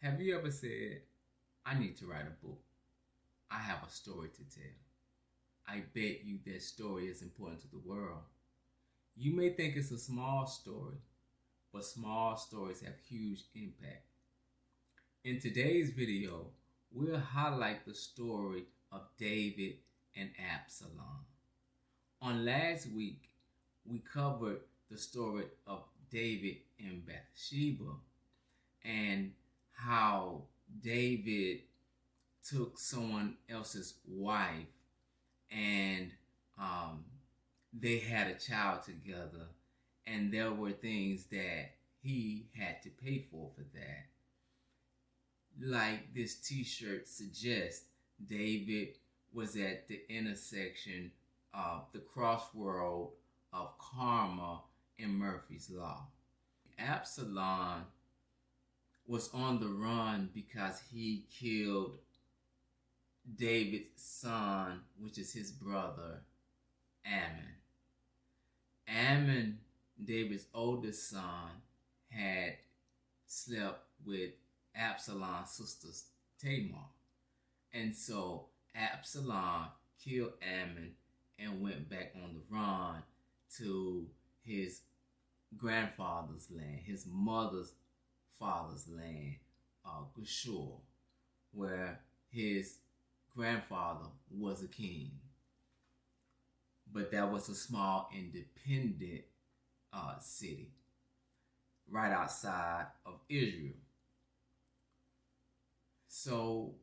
Have you ever said, I need to write a book? I have a story to tell. I bet you that story is important to the world. You may think it's a small story, but small stories have huge impact. In today's video, we'll highlight the story of David and Absalom. On last week, we covered the story of David and Bathsheba and how David took someone else's wife and they had a child together, and there were things that he had to pay for that. Like this t-shirt suggests, David was at the intersection of the crossroad of karma and Murphy's Law. Absalom was on the run because he killed David's son, which is his brother, Ammon. Ammon, David's oldest son, had slept with Absalom's sister Tamar. And so Absalom killed Ammon and went back on the run to his grandfather's land, his mother's father's land, Geshur, where his grandfather was a king. But that was a small independent city right outside of Israel. So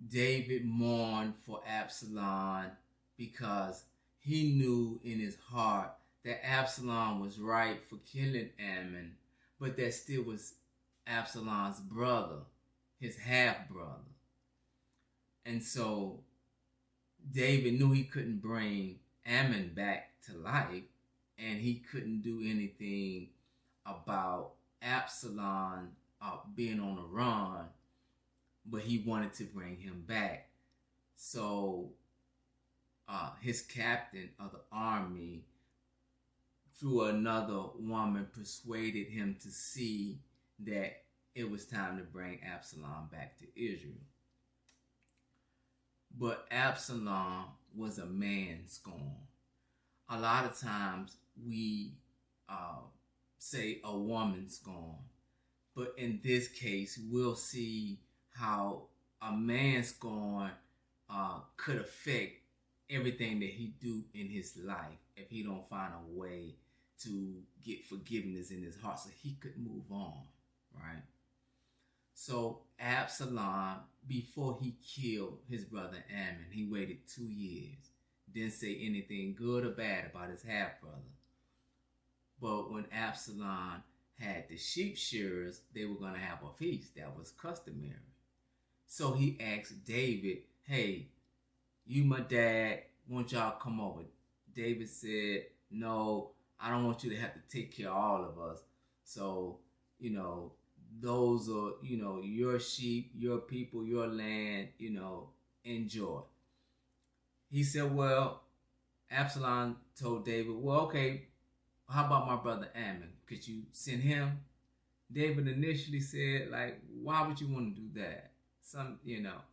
David mourned for Absalom because he knew in his heart that Absalom was right for killing Ammon, but that still was Absalom's brother, his half-brother. And so David knew he couldn't bring Ammon back to life, and he couldn't do anything about Absalom being on the run, but he wanted to bring him back. So his captain of the army, through another woman, persuaded him to see that it was time to bring Absalom back to Israel. But Absalom was a man scorned. A lot of times we say a woman scorned, but in this case, we'll see how a man scorn could affect everything that he do in his life if he don't find a way to get forgiveness in his heart so he could move on, right? So Absalom, before he killed his brother Ammon, he waited 2 years. Didn't say anything good or bad about his half-brother. But when Absalom had the sheep shearers, they were going to have a feast. That was customary. So he asked David, hey, you my dad, won't y'all come over? David said, no, I don't want you to have to take care of all of us. So, those are, your sheep, your people, your land, enjoy. He said, well, Absalom told David, well, okay, how about my brother Ammon? Could you send him? David initially said, like, why would you want to do that?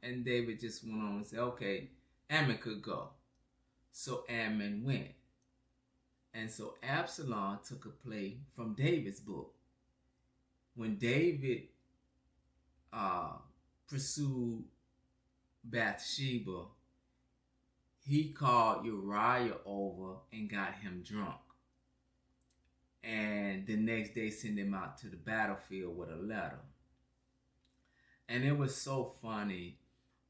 And David just went on and said, okay, Ammon could go. So Ammon went. And so Absalom took a play from David's book. When David pursued Bathsheba, he called Uriah over and got him drunk. And the next day sent him out to the battlefield with a letter. And it was so funny.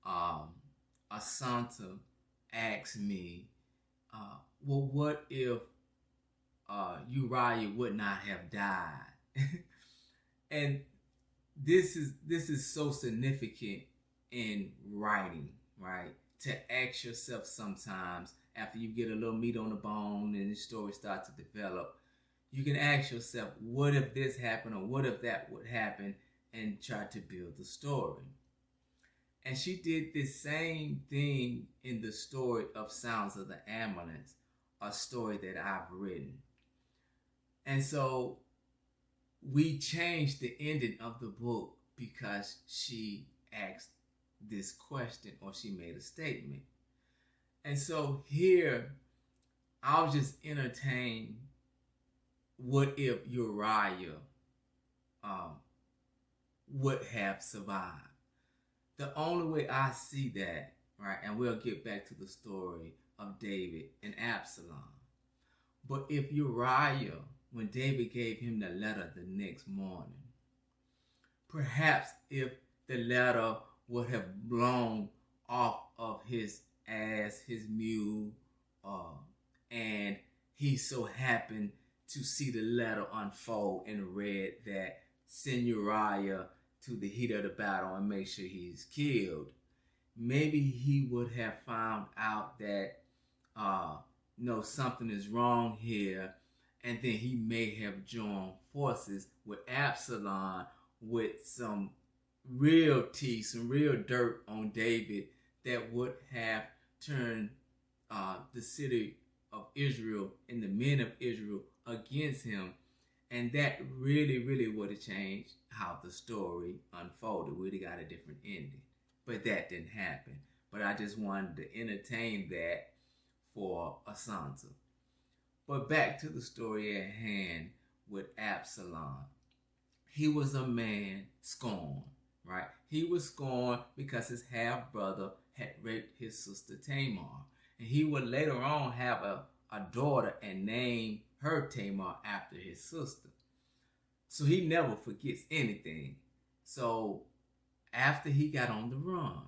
Asanta asked me, well, what if Uriah would not have died? And this is so significant in writing, right? To ask yourself sometimes, after you get a little meat on the bone and the story starts to develop, you can ask yourself, what if this happened, or what if that would happen, and try to build the story. And she did the same thing in the story of Sounds of the Ambulance, a story that I've written. And so we changed the ending of the book because she asked this question or she made a statement. And so here, I was just entertained. What if Uriah would have survived? The only way I see that, right, and we'll get back to the story of David and Absalom. But if Uriah, when David gave him the letter the next morning, perhaps if the letter would have blown off of his ass, his mule, and he so happened to see the letter unfold and read that send Uriah to the heat of the battle and make sure he's killed, maybe he would have found out that no, something is wrong here, and then he may have joined forces with Absalom with some real tea, some real dirt on David that would have turned the city of Israel and the men of Israel against him. And that really, really would have changed how the story unfolded. We'd have got a different ending. But that didn't happen. But I just wanted to entertain that for Asanta. But back to the story at hand with Absalom. He was a man scorned, right? He was scorned because his half-brother had raped his sister Tamar. And he would later on have a daughter and name her Tamar after his sister. So he never forgets anything. So after he got on the run,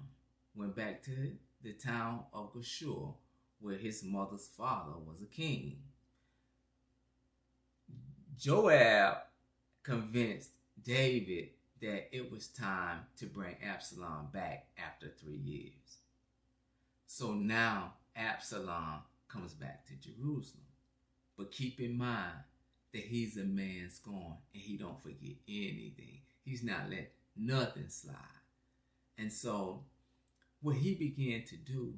went back to the town of Geshur, where his mother's father was a king. Joab convinced David that it was time to bring Absalom back after 3 years. So now Absalom comes back to Jerusalem. But keep in mind that he's a man scorned and he don't forget anything. He's not letting nothing slide. And so what he began to do,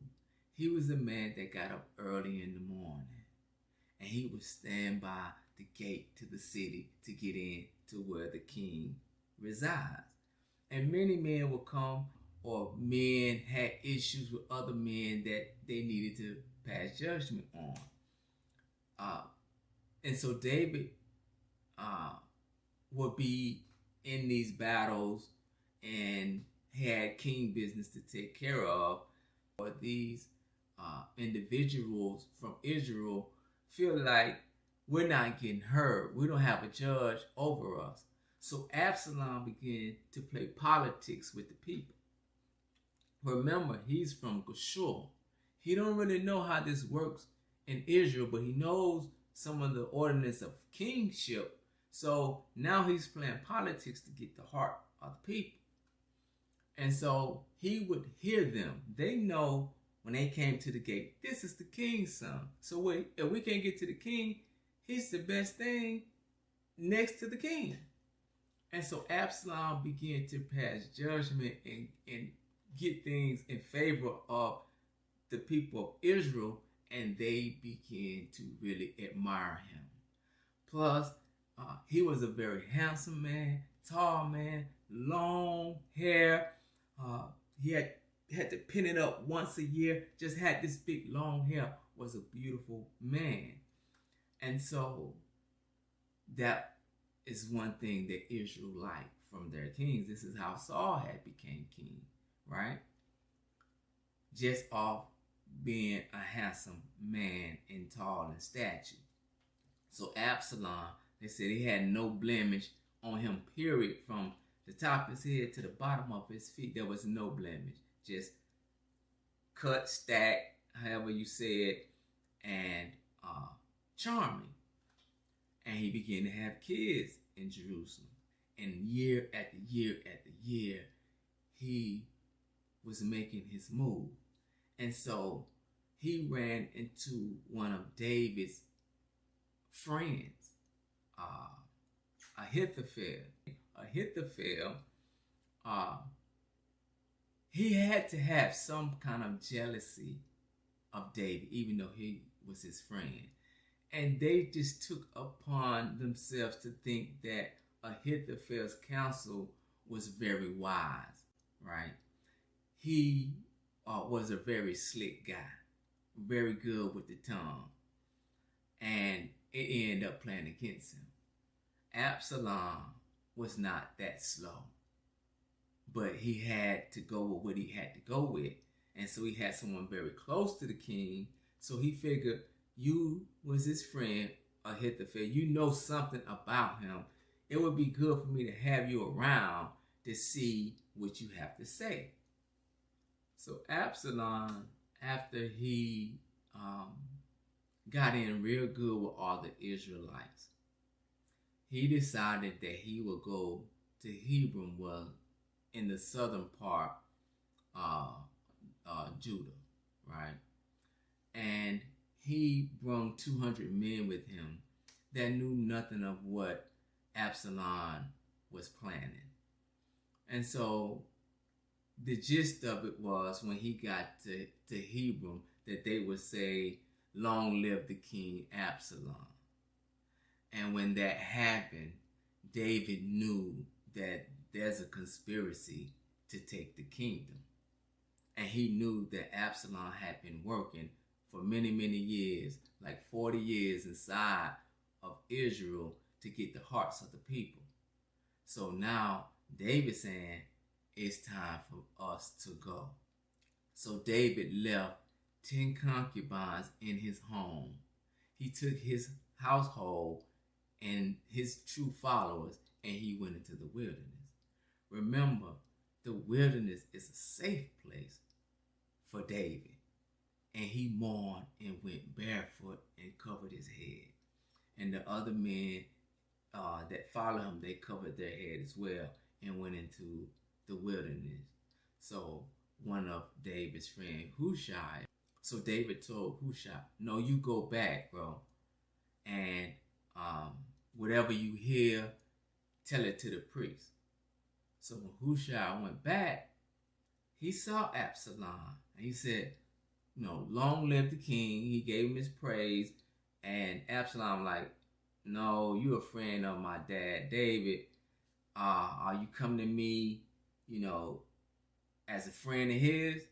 he was a man that got up early in the morning and he would stand by the gate to the city to get in to where the king resides. And many men would come, or men had issues with other men that they needed to pass judgment on. And so David would be in these battles and had king business to take care of. But these individuals from Israel feel like we're not getting heard. We don't have a judge over us. So Absalom began to play politics with the people. Remember, he's from Geshur. He don't really know how this works in Israel, but he knows some of the ordinance of kingship. So now he's playing politics to get the heart of the people. And so he would hear them. They know when they came to the gate, this is the king's son. So wait, if we can't get to the king, he's the best thing next to the king. And so Absalom began to pass judgment and get things in favor of the people of Israel, and they began to really admire him. Plus, he was a very handsome man, tall man, long hair. He had to pin it up once a year, just had this big long hair, was a beautiful man. And so that is one thing that Israel liked from their kings. This is how Saul had became king, right? Just off being a handsome man and tall in stature. So Absalom, they said he had no blemish on him, period. From the top of his head to the bottom of his feet, there was no blemish. Just cut, stack, however you say it, and charming. And he began to have kids in Jerusalem. And year after year after year, he was making his move. And so he ran into one of David's friends, Ahithophel. Ahithophel, he had to have some kind of jealousy of David, even though he was his friend. And they just took upon themselves to think that Ahithophel's counsel was very wise, right? He was a very slick guy, very good with the tongue, and it ended up playing against him. Absalom was not that slow, but he had to go with what he had to go with. And so he had someone very close to the king. So he figured, you was his friend, Ahithophel. You know something about him. It would be good for me to have you around to see what you have to say. So Absalom, after he got in real good with all the Israelites, he decided that he would go to Hebron, well, in the southern part, Judah, right? And he brought 200 men with him that knew nothing of what Absalom was planning. And so the gist of it was, when he got to Hebron, that they would say, "Long live the king Absalom." And when that happened, David knew that there's a conspiracy to take the kingdom. And he knew that Absalom had been working for many, many years, like 40 years inside of Israel, to get the hearts of the people. So now David's saying, it's time for us to go. So David left 10 concubines in his home. He took his household and his true followers, and he went into the wilderness. Remember, the wilderness is a safe place for David. And he mourned and went barefoot and covered his head. And the other men that followed him, they covered their head as well and went into the wilderness. So one of David's friends, Hushai, so David told Hushai, no, you go back, bro. And whatever you hear, tell it to the priest. So when Hushai went back, he saw Absalom. And he said, long live the king. He gave him his praise. And Absalom like, no, you a friend of my dad, David. Are you coming to me, as a friend of his?